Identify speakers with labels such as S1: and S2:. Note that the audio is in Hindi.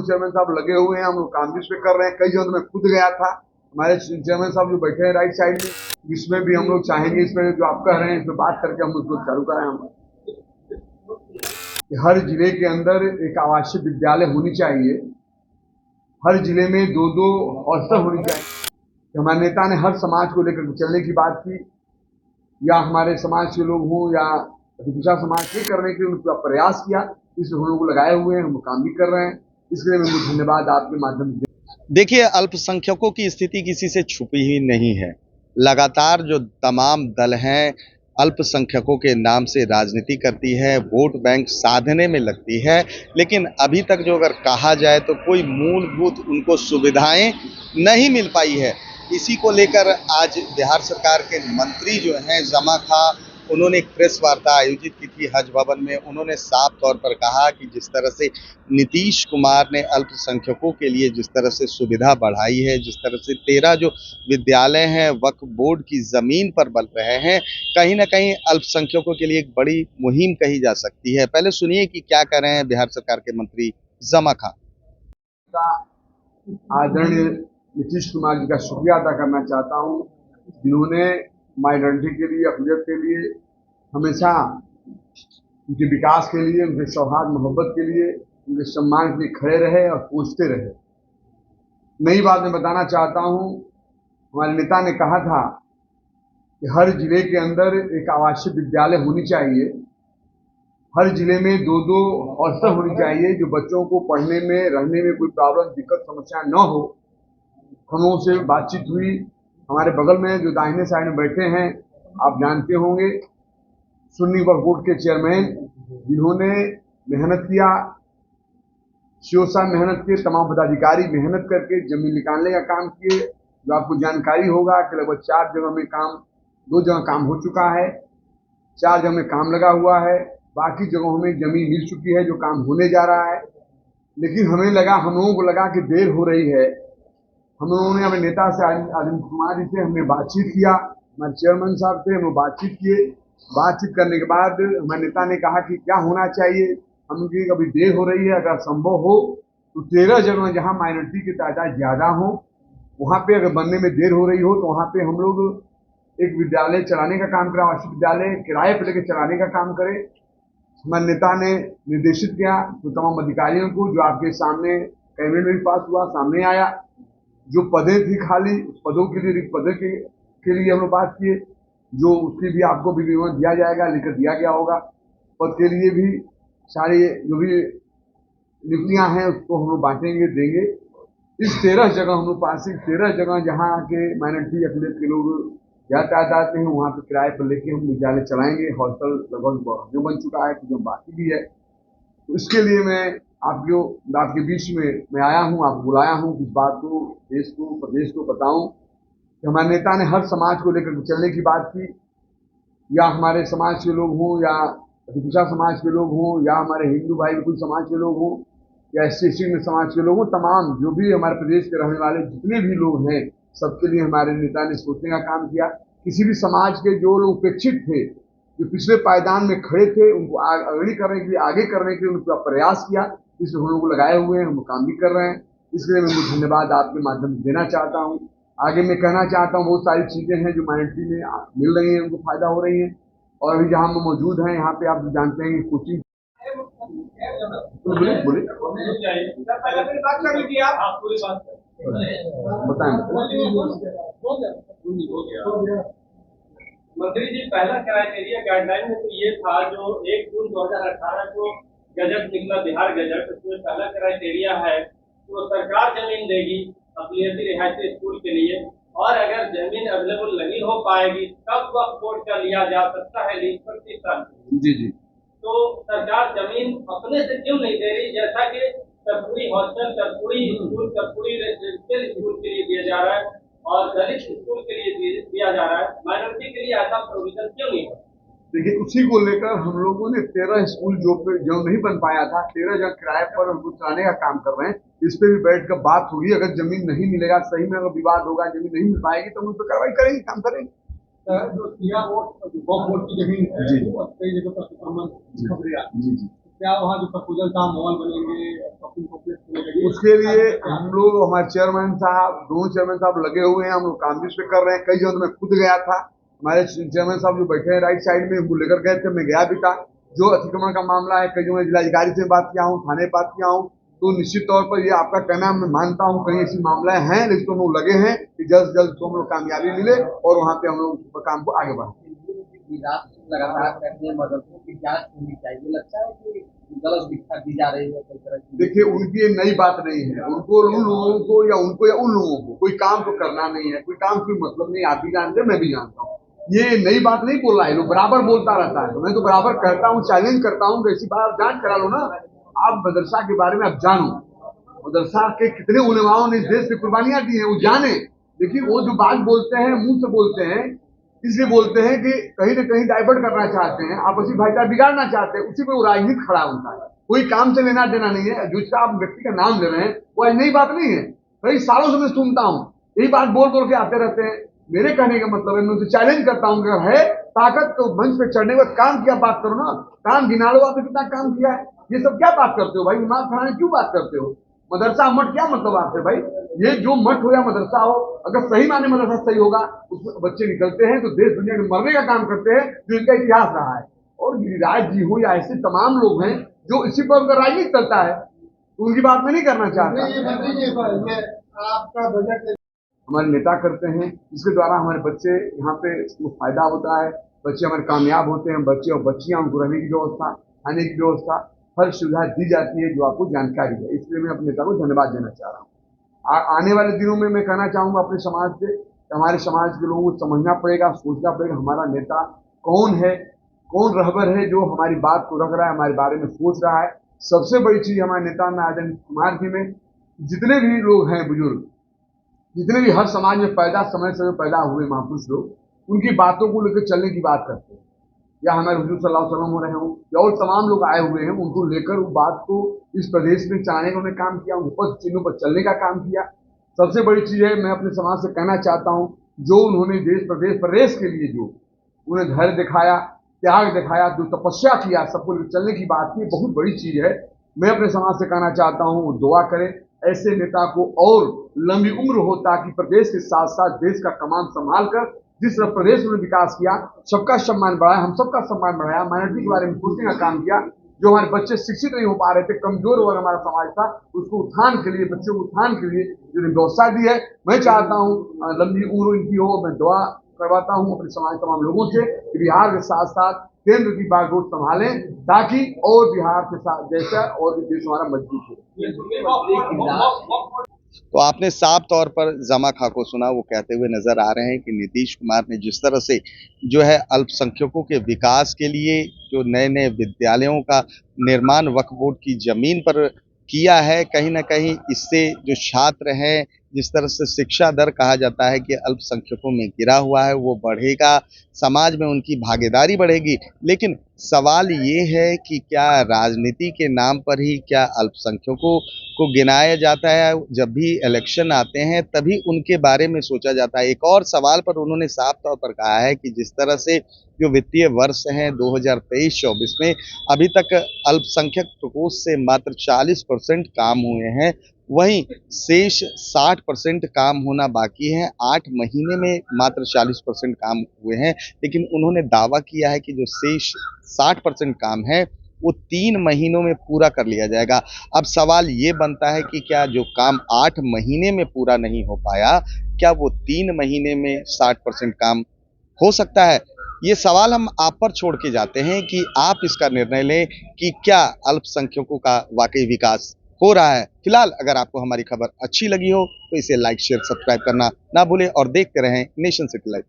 S1: चेयरमैन साहब लगे हुए हैं, हम लोग काम भी इस पे कर रहे हैं। कई जगह मैं खुद गया था, हमारे चेयरमैन साहब जो बैठे हैं राइट साइड में, इसमें भी हम लोग चाहेंगे, इसमें जो आप कह रहे हैं इस पर बात करके हम उसको चालू कराएं। हम हर जिले के अंदर एक आवासीय विद्यालय होनी चाहिए, हर जिले में 2-2 हॉस्टल होनी चाहिए। हमारे नेता ने हर समाज को लेकर चलने की बात की, या हमारे समाज के लोग हों या दूसरा समाज के करने के लिए उनका प्रयास किया, इसमें हम लोग लगाए हुए हैं, हम काम भी कर रहे हैं। इसके लिए मैं धन्यवाद आपके माध्यम से।
S2: देखिए, अल्पसंख्यकों की स्थिति किसी से छुपी ही नहीं है। लगातार जो तमाम दल हैं अल्पसंख्यकों के नाम से राजनीति करती है, वोट बैंक साधने में लगती है, लेकिन अभी तक जो अगर कहा जाए तो कोई मूलभूत उनको सुविधाएं नहीं मिल पाई है। इसी को लेकर आज बिहार सरकार के मंत्री जो हैं जमा खां, उन्होंने एक प्रेस वार्ता आयोजित की थी हज भवन में। उन्होंने साफ तौर पर कहा कि जिस तरह से नीतीश कुमार ने अल्पसंख्यकों के लिए जिस तरह से सुविधा बढ़ाई है, जिस तरह से 13 जो विद्यालय हैं वक्फ बोर्ड की ज़मीन पर बन रहे हैं, कहीं ना कहीं अल्पसंख्यकों के लिए एक बड़ी मुहिम कही जा सकती है। पहले सुनिए कि क्या कर रहे हैं बिहार सरकार के मंत्री जमा खां।
S1: आदरणीय नीतीश कुमार जी का शुक्रिया अदा करना चाहता हूँ, जिन्होंने माइनॉरिटी के लिए, अक़लियत के लिए हमेशा उनके विकास के लिए, उनके सौहार्द मोहब्बत के लिए, उनके सम्मान के लिए खड़े रहे और पूछते रहे। नई बात मैं बताना चाहता हूँ, हमारे नेता ने कहा था कि हर जिले के अंदर एक आवासीय विद्यालय होनी चाहिए, हर जिले में 2-2 हॉस्टल होनी चाहिए, जो बच्चों को पढ़ने में, रहने में कोई प्रॉब्लम, दिक्कत, समस्या न हो। हम लोगों से बातचीत हुई, हमारे बगल में जो दाहिने साइड में बैठे हैं आप जानते होंगे, सुन्नी वक्फ बोर्ड के चेयरमैन, जिन्होंने मेहनत किया, सीओ साहब मेहनत किए, तमाम पदाधिकारी मेहनत करके जमीन निकालने का काम किए। जो आपको जानकारी होगा कि लगभग 4 जगह में काम, 2 जगह काम हो चुका है, 4 जगह में काम लगा हुआ है, बाकी जगहों में जमीन मिल चुकी है, जो काम होने जा रहा है। लेकिन हम लोगों को लगा कि देर हो रही है। हम लोगों ने अपने नेता से, अरविंद कुमार जी से हमने बातचीत किया, हमारे चेयरमैन साहब से हम बातचीत किए। बातचीत करने के बाद हमारे नेता ने कहा कि क्या होना चाहिए, हम की अभी देर हो रही है, अगर संभव हो तो 13 जगह जहां माइनॉरिटी की तादाद ज्यादा हो, वहां पे अगर बनने में देर हो रही हो तो वहां पे हम लोग एक विद्यालय चलाने का काम करें, आवासीय विद्यालय किराए पर लेकर चलाने का काम करें। हमारे नेता ने निर्देशित किया तो तमाम अधिकारियों को, जो आपके सामने कैबिनेट में पास हुआ, सामने आया, जो पदें थी खाली, उस पदों के लिए, रिक्त पदों के लिए हम लोग बात किए, जो उसके भी आपको भी विवरण दिया जाएगा, लेकर दिया गया होगा। पद के लिए भी सारी जो भी नियुक्तियां हैं उसको हम लोग बांटेंगे, देंगे। इस 13 जगह हम लोग पास, 13 जगह जहाँ के माइनॉरिटी अक़लियत के लोग ज्यादा तादाद में हैं, वहाँ पे किराए पर लेके हम विद्यालय चलाएंगे। हॉस्टल लगभग जो बन चुका है, जो बाकी भी है। तो इसके लिए मैं आपके बीच में मैं आया हूँ, आपको बुलाया हूँ, इस बात को देश को, प्रदेश को बताऊं कि हमारे नेता ने हर समाज को लेकर चलने की बात की, या हमारे समाज के लोग हों या दूसरा समाज के लोग हों, या हमारे हिंदू भाई कुछ समाज के लोग हों, या SC में समाज के लोग हों, तमाम जो भी हमारे प्रदेश के रहने वाले जितने भी लोग हैं, सबके लिए हमारे नेता ने सोचने का काम किया। किसी भी समाज के जो लोग उपेक्षित थे, जो पिछले पायदान में खड़े थे, उनको अग्रणी करने के लिए, आगे करने के लिए उनका प्रयास किया। इसमें हम लोग को लगाए हुए हैं, हम काम भी कर रहे हैं। इसलिए मैं धन्यवाद आपके माध्यम से देना चाहता हूँ। आगे मैं कहना चाहता हूँ, बहुत सारी चीजें हैं जो माइनॉरिटी में मिल रही हैं, उनको फायदा हो रही है। और अभी जहाँ हम मौजूद हैं, यहाँ पे आप जानते हैं कि कोचिंग
S3: मंत्री जी, पहला क्राइटेरिया गाइडलाइन में तो ये था, जो 1 जून 2018 को गजट निकला, बिहार गजट, उसमें पहला क्राइटेरिया है तो सरकार जमीन देगी अक़लियती रिहायशी स्कूल के लिए, और अगर जमीन अवेलेबल नहीं हो पाएगी तब वक्फ बोर्ड का लिया जा सकता है लीज पर 30 साल।
S1: जी।
S3: तो सरकार जमीन अपने से क्यों नहीं दे रही, जैसा कि Karpoori hostel, Karpoori school, Karpoori residential school के लिए दिया जा रहा है और दलित स्कूल के लिए दिया जा रहा है, माइनॉरिटी के लिए ऐसा प्रोविजन क्यों नहीं है?
S1: देखिए, उसी को लेकर हम लोगों ने 13 स्कूल जो नहीं बन पाया था, 13 जगह किराए पर उनको चलाने का काम कर रहे हैं। इस पे भी बैठ कर बात होगी। अगर जमीन नहीं मिलेगा, सही में अगर विवाद होगा, जमीन नहीं मिल पाएगी तो हम उस पर कार्रवाई करेंगे, काम करेंगे।
S4: जो वक्फ बोर्ड की जमीन है,
S1: जी
S4: कई जगह पर खबरें
S1: जी।
S4: क्या वहाँ जो प्रपोजल था, मॉल बनेंगे, शॉपिंग कॉम्प्लेक्स
S1: उसके लिए हम लोग, हमारे चेयरमैन साहब, दोनों चेयरमैन साहब लगे हुए हैं, हम लोग काम भी इस पे कर रहे हैं। कई जगह मैं खुद गया था, हमारे चेयरमैन साहब जो बैठे हैं राइट साइड में, उनको लेकर गए थे, मैं गया भी था। जो अतिक्रमण का मामला है, कई जगह जिलाधिकारी से बात किया हूँ, थाने बात किया हूँ, तो निश्चित तौर पर ये आपका कहना मैं मानता हूँ, कहीं ऐसी मामला हैं, लेकिन हम लोग लगे हैं कि जल्द से जल्द हम लोग कामयाबी मिले और वहाँ पे हम लोग काम को आगे बढ़ाएं।
S5: लगातार करने मदरसों की जांच होनी चाहिए, लगता है कि गलत दिखा दी जा रही है कई तरह की।
S1: देखिए, उनकी ये नई बात नहीं है, उनको उन लोगों को या उन लोगों को कोई काम तो करना नहीं है, कोई काम कोई मतलब नहीं, आप भी जानते हैं, मैं भी जानता हूँ। ये नई बात नहीं बोल रहा है, लोग बराबर बोलता रहता है, मैं तो बराबर कहता हूँ, चैलेंज करता हूँ, ऐसी बात आप जांच करा लो ना। आप मदरसा के बारे में आप जानो, मदरसा के कितने उलेमाओं ने देश की कुर्बानियां दी हैं, वो जाने। लेकिन वो जो बात बोलते हैं, मुंह से बोलते हैं, इसलिए बोलते हैं कि कहीं न कहीं डाइवर्ट करना चाहते हैं, आपसी भाईचारा बिगाड़ना चाहते हैं, उसी पे वो राजनीति खड़ा होता है। कोई काम से लेना देना नहीं है। जो आप व्यक्ति का नाम ले रहे हैं वो नई बात नहीं है, कई सालों से मैं सुनता हूँ, यही बात बोल बोल के आते रहते हैं। मेरे कहने का मतलब है, मैं उनसे चैलेंज करता हूँ, अगर है ताकत तो मंच पे चढ़ने के बाद काम किया बात करो ना, काम गिना लो, आपने कितना काम किया है। ये सब क्या बात करते हो भाई, दिमाग खराने क्यों बात करते हो। मदरसा मठ क्या मतलब आपसे भाई, ये जो मठ हो या मदरसा हो, अगर सही माने मदरसा सही होगा, उसमें बच्चे निकलते हैं तो देश दुनिया में मरने का काम करते हैं, जो इनका इतिहास रहा है। और गिरिराज जी हो या ऐसे तमाम लोग हैं जो इसी पर उनका राजनीति चलता है, तो उनकी बात मैं नहीं करना चाहता।
S4: आपका बजट
S1: हमारे नेता करते हैं, जिसके द्वारा हमारे बच्चे यहाँ पे फायदा होता है, बच्चे हमारे कामयाब होते हैं, बच्चे और बच्चियां, उनको रहने की व्यवस्था, खाने की व्यवस्था, हर सुविधा दी जाती है, जो आपको जानकारी है। इसलिए मैं अपने नेता को धन्यवाद देना चाह रहा हूँ। आने वाले दिनों में मैं कहना चाहूँगा अपने समाज से, हमारे समाज के लोगों को समझना पड़ेगा, सोचना पड़ेगा, हमारा नेता कौन है, कौन रहबर है जो हमारी बात को रख रहा है, हमारे बारे में सोच रहा है। सबसे बड़ी चीज हमारे नेता में आदरणीय कुमार जी में, जितने भी लोग हैं बुजुर्ग, जितने भी हर समाज में समय से पैदा हुए महापुरुष लोग, उनकी बातों को लेकर चलने की बात करते हैं। या हमारे हुजूर सल्लल्लाहु अलैहि वसल्लम हो रहे हों, या और तमाम लोग आए हुए हैं, उनको लेकर उस बात को इस प्रदेश में चलाने का उन्होंने काम किया, उनके पद चिन्हों पर चलने का काम किया। सबसे बड़ी चीज है, मैं अपने समाज से कहना चाहता हूँ, जो उन्होंने देश प्रदेश के लिए जो उन्हें धैर्य दिखाया, त्याग दिखाया, जो तपस्या किया, सबको चलने की बात की, बहुत बड़ी चीज है। मैं अपने समाज से कहना चाहता हूँ, दुआ करें ऐसे नेता को और लंबी उम्र हो, ताकि प्रदेश के साथ साथ देश का कमान संभाल कर जिस तरह प्रदेश में विकास किया, सबका सम्मान बढ़ाया, हम सबका सम्मान बढ़ाया, माइनॉरिटी के बारे में सोचने का काम किया। जो हमारे बच्चे शिक्षित नहीं हो पा रहे थे, कमजोर वर्ग हमारा समाज था, उसको उत्थान के लिए, बच्चों को उत्थान के लिए जो व्यवस्था दी है, मैं चाहता हूँ लंबी उम्र इनकी हो। मैं दुआ करवाता हूँ अपने समाज तमाम लोगों से कि बिहार के साथ साथ केंद्र की बागडोर संभालें, ताकि और बिहार के साथ जैसा और भी देश हमारा मजबूत हो।
S2: तो आपने साफ तौर पर जमा खा को सुना, वो कहते हुए नजर आ रहे हैं कि नीतीश कुमार ने जिस तरह से जो है अल्पसंख्यकों के विकास के लिए जो नए नए विद्यालयों का निर्माण वक्फ बोर्ड की जमीन पर किया है, कहीं ना कहीं इससे जो छात्र हैं, जिस तरह से शिक्षा दर कहा जाता है कि अल्पसंख्यकों में गिरा हुआ है, वो बढ़ेगा, समाज में उनकी भागीदारी बढ़ेगी। लेकिन सवाल ये है कि क्या राजनीति के नाम पर ही क्या अल्पसंख्यकों को गिनाया जाता है? जब भी इलेक्शन आते हैं तभी उनके बारे में सोचा जाता है। एक और सवाल पर उन्होंने साफ तौर पर कहा है कि जिस तरह से जो वित्तीय वर्ष है 2023-24 में अभी तक अल्पसंख्यक प्रकोष्ठ से मात्र 40% काम हुए हैं, वहीं शेष 60% काम होना बाकी है। 8 महीने में मात्र 40% काम हुए हैं, लेकिन उन्होंने दावा किया है कि जो शेष 60% काम है वो 3 महीनों में पूरा कर लिया जाएगा। अब सवाल ये बनता है कि क्या जो काम 8 महीने में पूरा नहीं हो पाया, क्या वो 3 महीने में 60% काम हो सकता है? ये सवाल हम आप पर छोड़ के जाते हैं कि आप इसका निर्णय लें कि क्या अल्पसंख्यकों का वाकई विकास हो रहा है। फिलहाल अगर आपको हमारी खबर अच्छी लगी हो तो इसे लाइक, शेयर, सब्सक्राइब करना ना भूलें और देखते रहें नेशन सिटी लाइव।